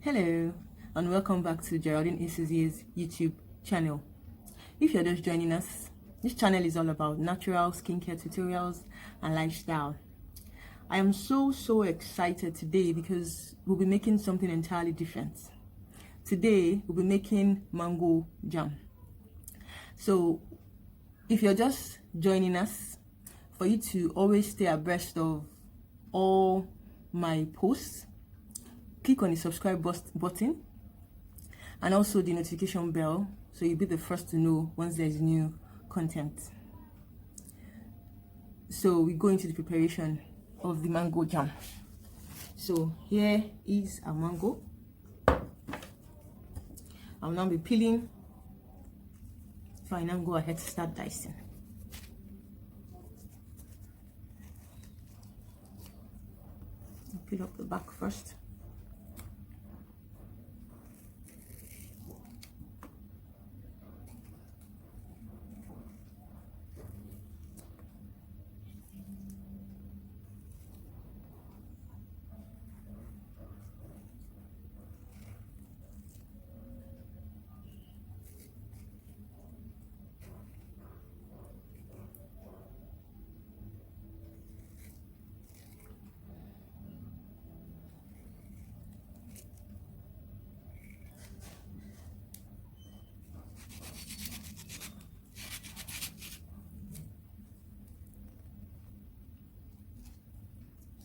Hello and welcome back to Geraldine Isizie's YouTube channel. If you're just joining us, this channel is all about natural skincare tutorials and lifestyle. I am so excited today because we'll be making something entirely different. Today we'll be making mango jam. So if you're just joining us, for you to always stay abreast of all my posts, click on the subscribe button and also the notification bell so you'll be the first to know once there's new content. So we go into the preparation of the mango jam. So here is a mango. I'll now be peeling. So I now go ahead to start dicing. I'll peel up the back first.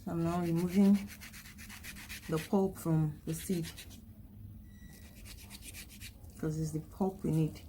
I'm now removing the pulp from the seed because it's the pulp we need.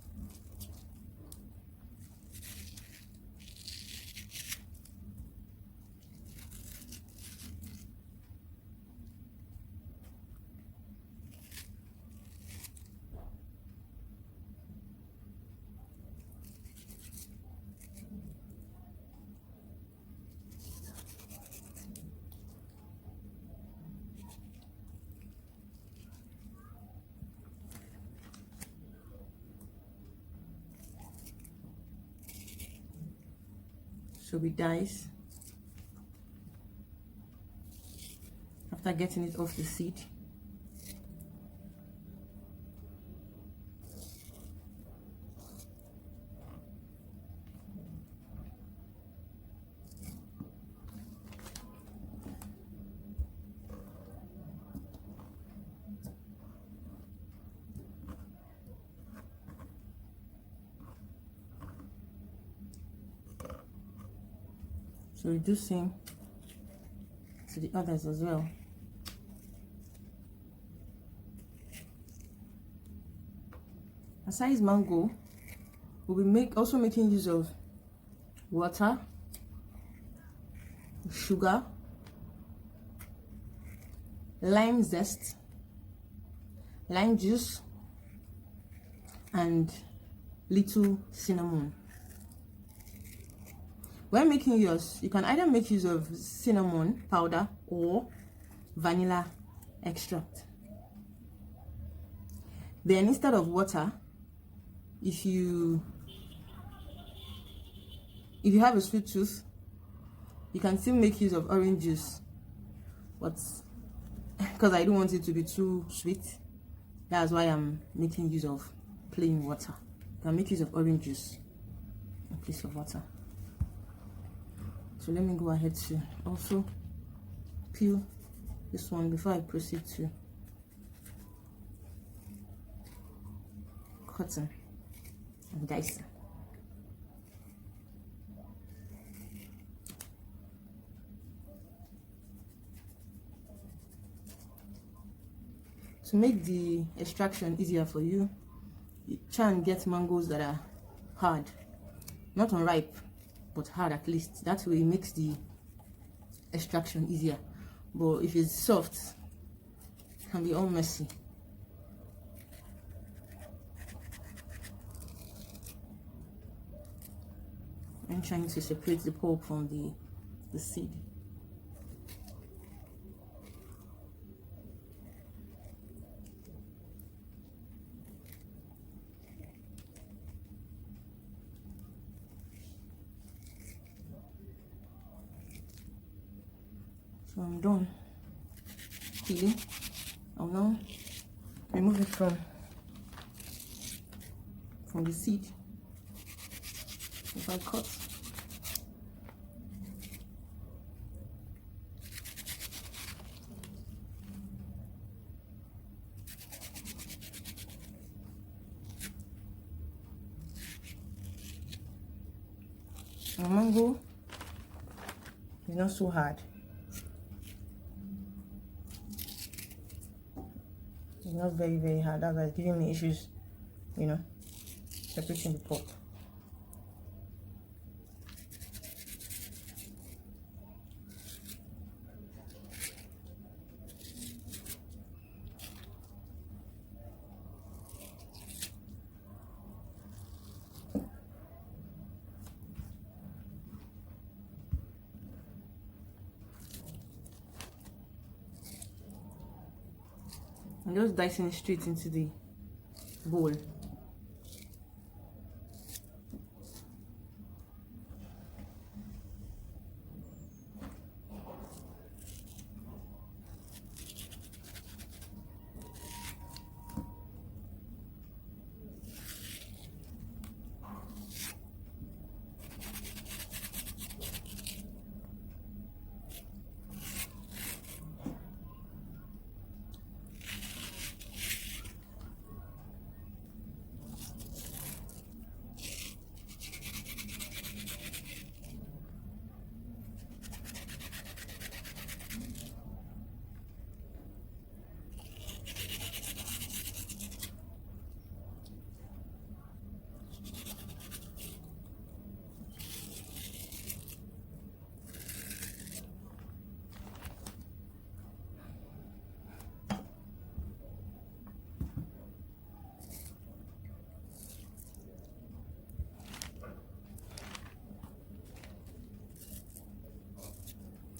So we dice after getting it off the seed. So we do same to the others as well. Aside mango, we'll be also making use of water, sugar, lime zest, lime juice, and little cinnamon. When making yours, you can either make use of cinnamon powder or vanilla extract. Then instead of water, if you have a sweet tooth, you can still make use of orange juice, but because I don't want it to be too sweet, that's why I'm making use of plain water. You can make use of orange juice in place of water. So let me go ahead to also peel this one before I proceed to cutting and dicing. To make the extraction easier for you, try and get mangoes that are hard, not unripe, but hard at least. That way it makes the extraction easier. But if it's soft, it can be all messy. I'm trying to separate the pulp from the seed. So I'm done peeling. I'll now remove it from the seed. If I cut, the mango is not so hard. It's not very hard. That's why it's giving me issues, you know, separating the pulp. I'm just dicing it straight into the bowl.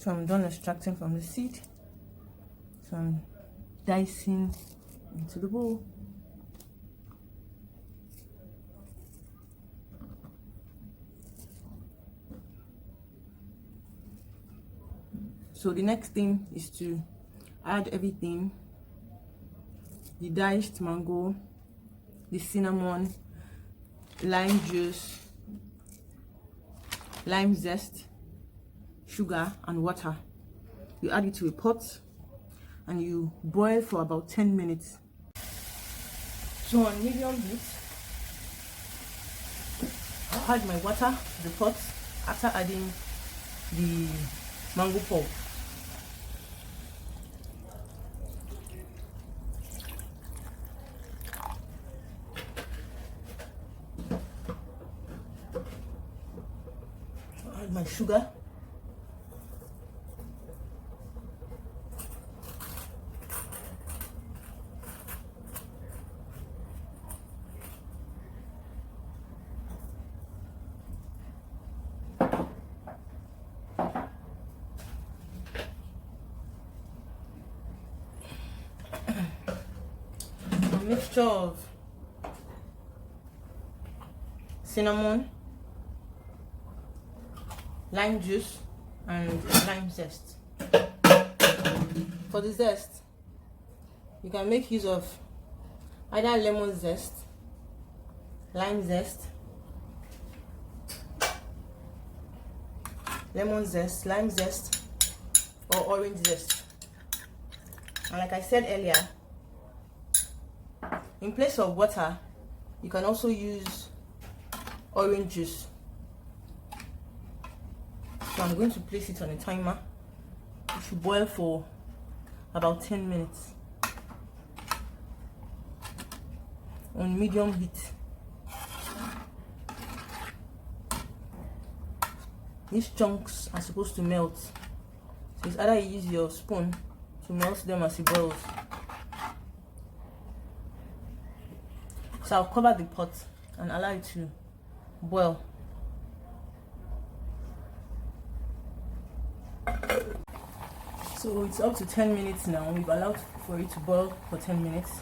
So I'm done extracting from the seed. So I'm dicing into the bowl. So the next thing is to add everything: the diced mango, the cinnamon, lime juice, lime zest, sugar and water. You add it to a pot and you boil for about 10 minutes. So on medium heat, I'll add my water to the pot after adding the mango pulp. I'll add my sugar. Mixture of cinnamon, lime juice and lime zest. For the zest, you can make use of either lemon zest, lime zest, lime zest or orange zest. And like I said earlier, in place of water, you can also use orange juice. So I'm going to place it on a timer. It should boil for about 10 minutes on medium heat. These chunks are supposed to melt, so it's either you use your spoon to melt them as it boils. So I'll cover the pot and allow it to boil. So it's up to 10 minutes now. We've allowed for it to boil for 10 minutes.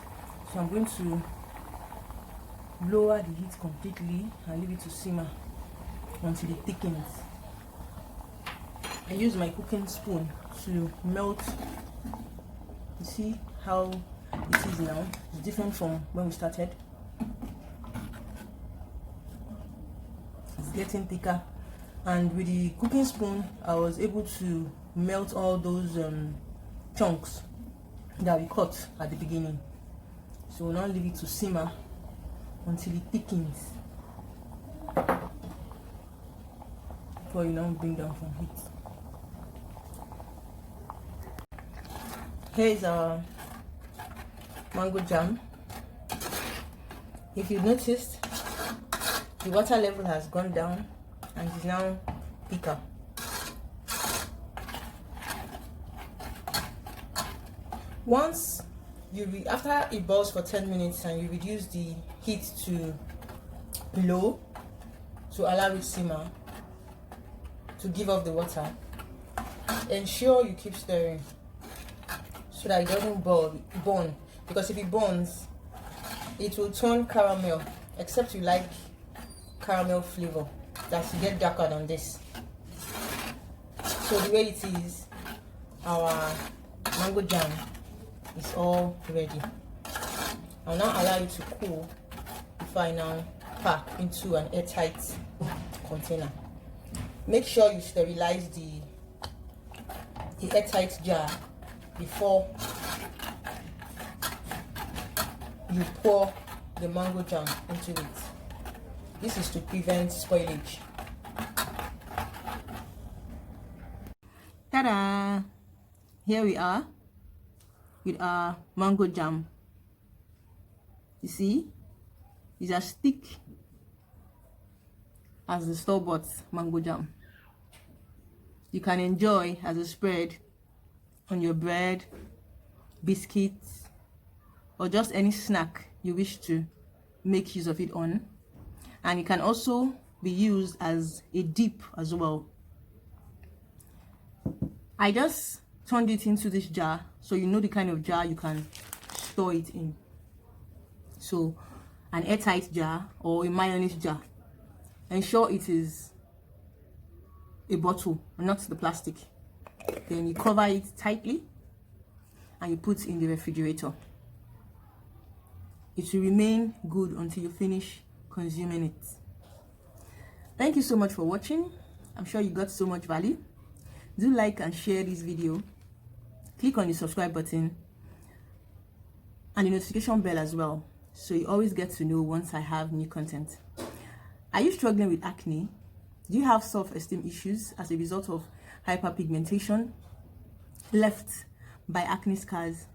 So I'm going to lower the heat completely and leave it to simmer until it thickens. I use my cooking spoon to melt. You see how it is now. It's different from when we started. It's getting thicker, and with the cooking spoon I was able to melt all those chunks that we cut at the beginning. So we'll now leave it to simmer until it thickens before you now bring down from heat. Here is our mango jam. If you noticed, the water level has gone down and is now thicker. Once after it boils for 10 minutes and you reduce the heat to low to allow it simmer to give off the water, ensure you keep stirring so that it doesn't burn, because if it burns it will turn caramel, except you like caramel flavor that will get darker than this. So the way it is, our mango jam is all ready. I'll now allow it to cool before I now pack into an airtight container. Make sure you sterilize the airtight jar before you pour the mango jam into it. This is to prevent spoilage. Ta-da! Here we are with our mango jam. You see, it's as thick as the store-bought mango jam. You can enjoy as a spread on your bread, biscuits, or just any snack you wish to make use of it on. And it can also be used as a dip as well. I just turned it into this jar so you know the kind of jar you can store it in. So an airtight jar or a mayonnaise jar. Ensure it is a bottle, not the plastic. Then you cover it tightly and you put in the refrigerator. It will remain good until you finish consuming it. Thank you so much for watching. I'm sure you got so much value. Do like and share this video. Click on the subscribe button and the notification bell as well, so you always get to know once I have new content. Are you struggling with acne? Do you have self-esteem issues as a result of hyperpigmentation left by acne scars?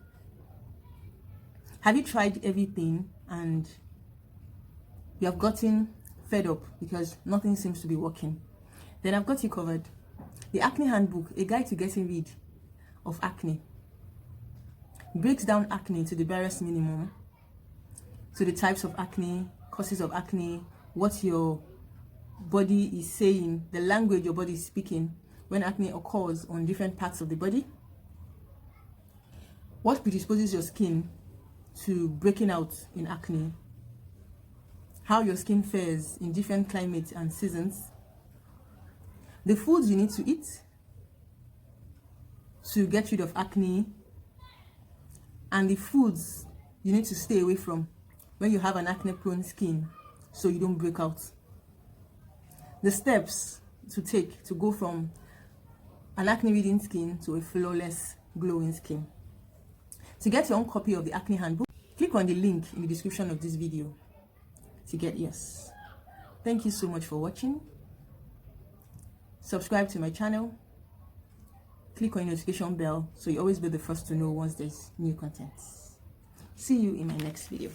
Have you tried everything and you have gotten fed up because nothing seems to be working? Then I've got you covered. The Acne Handbook, a guide to getting rid of acne, breaks down acne to the barest minimum, to the types of acne, causes of acne, what your body is saying, the language your body is speaking when acne occurs on different parts of the body, what predisposes your skin to breaking out in acne, how your skin fares in different climates and seasons, the foods you need to eat to get rid of acne, and the foods you need to stay away from when you have an acne-prone skin so you don't break out. The steps to take to go from an acne-ridden skin to a flawless, glowing skin. To get your own copy of the Acne Handbook, click on the link in the description of this video to get yours. Thank you so much for watching. Subscribe to my channel. Click on the notification bell so you always be the first to know once there's new content. See you in my next video.